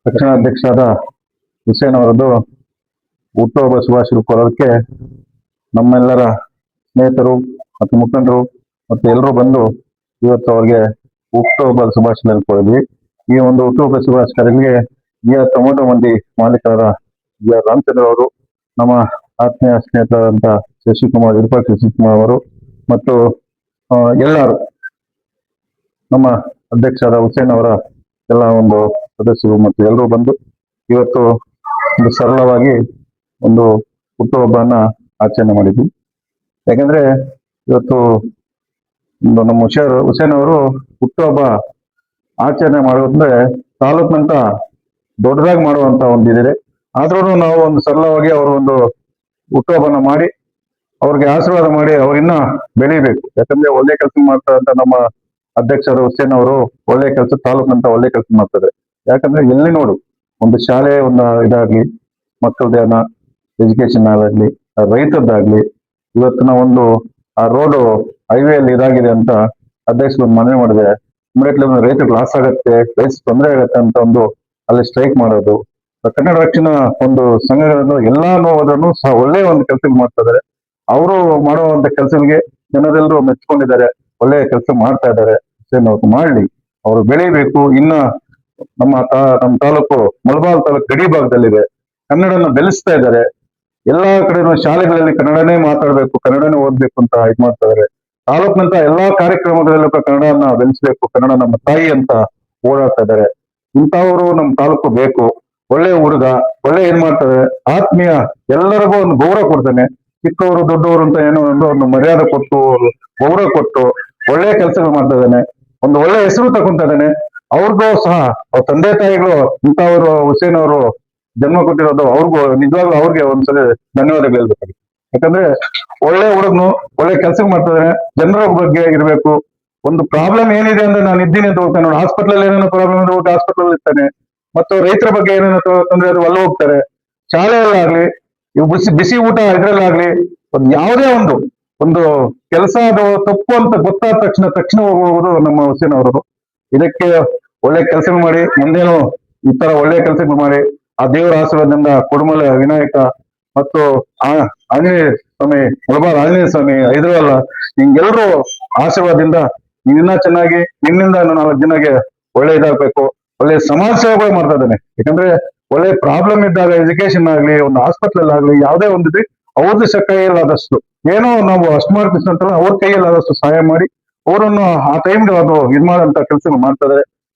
ತಕ್ಷಣಾಧ್ಯಕ್ಷರಾದ ಹುಸೇನ್ ಅವರದ್ದು ಹುಟ್ಟುಹಬ್ಬ ಶುಭಾಶಯ ಕೋರೋದಕ್ಕೆ ನಮ್ಮೆಲ್ಲರ ಸ್ನೇಹಿತರು ಮತ್ತು ಮುಖಂಡರು ಮತ್ತು ಎಲ್ಲರೂ ಬಂದು ಇವತ್ತು ಅವ್ರಿಗೆ ಹುಟ್ಟುಹಬ್ಬದ ಶುಭಾಶಯ ಕೋರಿದ್ವಿ. ಈ ಒಂದು ಹುಟ್ಟುಹಬ್ಬ ಶುಭಾಶಯಗಳಿಗೆ ಟೊಮೊಟೊ ಮಂಡಿ ಮಾಲೀಕರಾದ ರಾಮಚಂದ್ರ ಅವರು, ನಮ್ಮ ಆತ್ಮೀಯ ಸ್ನೇಹಿತರಾದಂಥ ಶಶಿಕುಮಾರ್ ವಿರೂಪಾಕ್ಷ ಶಶಿಕುಮಾರ್ ಅವರು ಮತ್ತು ಎಲ್ಲರೂ ನಮ್ಮ ಅಧ್ಯಕ್ಷರಾದ ಹುಸೇನ್ ಅವರ ಎಲ್ಲ ಒಂದು ಸದಸ್ಯರು ಮತ್ತು ಎಲ್ಲರೂ ಬಂದು ಇವತ್ತು ಒಂದು ಸರಳವಾಗಿ ಒಂದು ಹುಟ್ಟುಹಬ್ಬನ ಆಚರಣೆ ಮಾಡಿದ್ವಿ. ಯಾಕಂದ್ರೆ ಇವತ್ತು ಒಂದು ನಮ್ಮ ಹುಸೇನ್ ಅವರು ಹುಟ್ಟುಹಬ್ಬ ಆಚರಣೆ ಮಾಡೋದಂದ್ರೆ ತಾಲೂಕ್ನಂತ ದೊಡ್ಡದಾಗಿ ಮಾಡುವಂತ ಒಂದು ಇದಿದೆ. ಆದ್ರೂ ನಾವು ಒಂದು ಸರಳವಾಗಿ ಅವರು ಒಂದು ಹುಟ್ಟುಹಬ್ಬನ ಮಾಡಿ ಅವ್ರಿಗೆ ಆಶೀರ್ವಾದ ಮಾಡಿ ಅವ್ರಿನ್ನ ಬೆಳಿಬೇಕು. ಯಾಕಂದ್ರೆ ಒಳ್ಳೆ ಕೆಲಸ ಮಾಡ್ತಾರಂತ ನಮ್ಮ ಅಧ್ಯಕ್ಷರು ಹುಸೇನ್ ಅವರು ಒಳ್ಳೆ ಕೆಲಸ ತಾಲೂಕ್ನಂತ ಒಳ್ಳೆ ಕೆಲಸ ಮಾಡ್ತಾರೆ. ಯಾಕಂದ್ರೆ ಎಲ್ಲಿ ನೋಡು ಒಂದು ಶಾಲೆ ಒಂದು ಇದಾಗ್ಲಿ, ಮಕ್ಕಳದೇನ ಎಜುಕೇಶನ್ ಆಗಲಿ, ರೈತದ್ದಾಗ್ಲಿ, ಇವತ್ತಿನ ಒಂದು ಆ ರೋಡು ಹೈವೇ ಅಲ್ಲಿ ಇದಾಗಿದೆ ಅಂತ ಅಧ್ಯಕ್ಷರು ಮನವಿ ಮಾಡಿದೆ. ಇಮಿಡಿಯೇಟ್ಲಿ ರೈತರಿಗೆ ಲಾಸ್ ಆಗತ್ತೆ, ರೈತ ತೊಂದರೆ ಆಗತ್ತೆ ಅಂತ ಒಂದು ಅಲ್ಲಿ ಸ್ಟ್ರೈಕ್ ಮಾಡೋದು. ಕನ್ನಡ ರಕ್ಷಣಾ ಒಂದು ಸಂಘಗಳನ್ನು ಎಲ್ಲಾ ನೋವುಗಳನ್ನು ಸಹ ಒಳ್ಳೆ ಒಂದು ಕೆಲಸ ಮಾಡ್ತಾ ಇದ್ದಾರೆ. ಅವರು ಮಾಡುವಂತ ಕೆಲಸಗಳಿಗೆ ಜನರೆಲ್ಲರೂ ಮೆಚ್ಕೊಂಡಿದ್ದಾರೆ, ಒಳ್ಳೆಯ ಕೆಲಸ ಮಾಡ್ತಾ ಇದ್ದಾರೆ. ಮಾಡ್ಲಿ, ಅವರು ಬೆಳಿಬೇಕು. ಇನ್ನ ನಮ್ಮ ತಾಲೂಕು ಮುಳಬಾಲ್ ತಾಲೂಕು ಗಡಿ ಭಾಗದಲ್ಲಿದೆ, ಕನ್ನಡನ ಬೆಳೆಸ್ತಾ ಇದ್ದಾರೆ. ಎಲ್ಲಾ ಕಡೆನೂ ಶಾಲೆಗಳಲ್ಲಿ ಕನ್ನಡನೇ ಮಾತಾಡ್ಬೇಕು, ಕನ್ನಡನೇ ಓದ್ಬೇಕು ಅಂತ ಇದು ಮಾಡ್ತಾ ಇದಾರೆ. ತಾಲೂಕ್ನಂತ ಎಲ್ಲಾ ಕಾರ್ಯಕ್ರಮಗಳಲ್ಲೂ ಕನ್ನಡನ ಬೆಳೆಸ್ಬೇಕು, ಕನ್ನಡ ನಮ್ಮ ತಾಯಿ ಅಂತ ಓಡಾಡ್ತಾ ಇದ್ದಾರೆ. ಇಂಥವರು ನಮ್ಮ ತಾಲೂಕು ಬೇಕು. ಒಳ್ಳೆ ಹುಡುಗ, ಒಳ್ಳೆ ಏನ್ ಮಾಡ್ತಾರೆ, ಆತ್ಮೀಯ, ಎಲ್ಲರಿಗೂ ಒಂದು ಗೌರವ ಕೊಡ್ತಾನೆ. ಚಿಕ್ಕವರು ದೊಡ್ಡವರು ಅಂತ ಏನೋ ಒಂದು ಮರ್ಯಾದೆ ಕೊಟ್ಟು ಗೌರವ ಕೊಟ್ಟು ಒಳ್ಳೆ ಕೆಲಸಗಳು ಮಾಡ್ತಾ ಇದ್ದಾನೆ. ಒಂದು ಒಳ್ಳೆ ಹೆಸರು ತಗೊಂತ ಇದ್ದಾನೆ. ಅವ್ರಿಗೂ ಸಹ ಅವ್ರ ತಂದೆ ತಾಯಿಗಳು ಇಂಥವರು ಹುಸೇನ್ ಅವರು ಜನ್ಮ ಕೊಟ್ಟಿರೋದು ಅವ್ರಿಗೂ ನಿಜವಾಗ್ಲೂ ಅವ್ರಿಗೆ ಒಂದ್ಸಲ ಧನ್ಯವಾದಗಳು ಹೇಳ್ಬೇಕಾಗಿತ್ತು. ಯಾಕಂದ್ರೆ ಒಳ್ಳೆ ಹುಡುಗನು ಒಳ್ಳೆ ಕೆಲಸ ಮಾಡ್ತಾ ಇದ್ದಾನೆ, ಜನರ ಬಗ್ಗೆ ಇರ್ಬೇಕು. ಒಂದು ಪ್ರಾಬ್ಲಮ್ ಏನಿದೆ ಅಂದ್ರೆ ನಾನು ಇದ್ದೀನಿ ಅಂತ ಹೋಗ್ತಾನೆ ನೋಡಿ, ಹಾಸ್ಪಿಟಲ್ ಏನೇನೋ ಪ್ರಾಬ್ಲಮ್ ಅಂದ್ರೆ ಹೋಗಿ ಹಾಸ್ಪಿಟಲ್ ಇರ್ತಾನೆ. ಮತ್ತು ರೈತರ ಬಗ್ಗೆ ಏನೇನೋ ತೊಂದರೆ ಅದು ಅಲ್ಲಿ ಹೋಗ್ತಾರೆ. ಶಾಲೆಯಲ್ಲಾಗ್ಲಿ, ಇವು ಬಿಸಿ ಊಟ ಇದ್ರಲ್ಲಾಗ್ಲಿ, ಒಂದು ಯಾವುದೇ ಒಂದು ಕೆಲಸ ಅದು ತಪ್ಪು ಅಂತ ಗೊತ್ತಾದ ತಕ್ಷಣ ಹೋಗುವುದು ನಮ್ಮ ಹುಸೇನ್ ಅವರು. ಇದಕ್ಕೆ ಒಳ್ಳೆ ಕೆಲಸ ಮಾಡಿ, ಮುಂದೇನು ಈ ತರ ಒಳ್ಳೆ ಕೆಲಸಗಳು ಮಾಡಿ ಆ ದೇವರ ಆಶೀರ್ವಾದದಿಂದ ಕುಡುಮಲ ವಿನಾಯಕ ಮತ್ತು ಆಂಜನೇಯ ಸ್ವಾಮಿ, ಮುಳಬಾಲ್ ಆಂಜನೇಯ ಸ್ವಾಮಿ, ಹೈದರಾಬಾದ್ ಹಿಂಗೆಲ್ಲರೂ ಆಶೀರ್ವಾದದಿಂದ ಇನ್ನ ಚೆನ್ನಾಗಿ ನಿನ್ನಿಂದ 4 ಜನಗೆ ಒಳ್ಳೆ ಇದಾಗಬೇಕು. ಒಳ್ಳೆ ಸಮಾಜ ಸೇವೆಗಳು ಮಾಡ್ತಾ ಇದ್ದಾನೆ. ಯಾಕಂದ್ರೆ ಒಳ್ಳೆ ಪ್ರಾಬ್ಲಮ್ ಇದ್ದಾಗ ಎಜುಕೇಶನ್ ಆಗ್ಲಿ, ಒಂದು ಹಾಸ್ಪಿಟಲ್ ಆಗ್ಲಿ, ಯಾವುದೇ ಒಂದಿದೆ ಅವ್ರದ್ದು ಕೈಯಲ್ಲಾದಷ್ಟು ಏನೋ ನಾವು ಅಷ್ಟು ಮಾಡ್ತೀವಿ ಅಂತ ಅವ್ರ ಕೈಯಲ್ಲಾದಷ್ಟು ಸಹಾಯ ಮಾಡಿ ಅವರನ್ನು ಆ ಟೈಮ್ಗೆ ಅದು ಇದು ಮಾಡೋಂತ ಕೆಲಸ ಮಾಡ್ತಾ ಇದ್ದಾರೆ.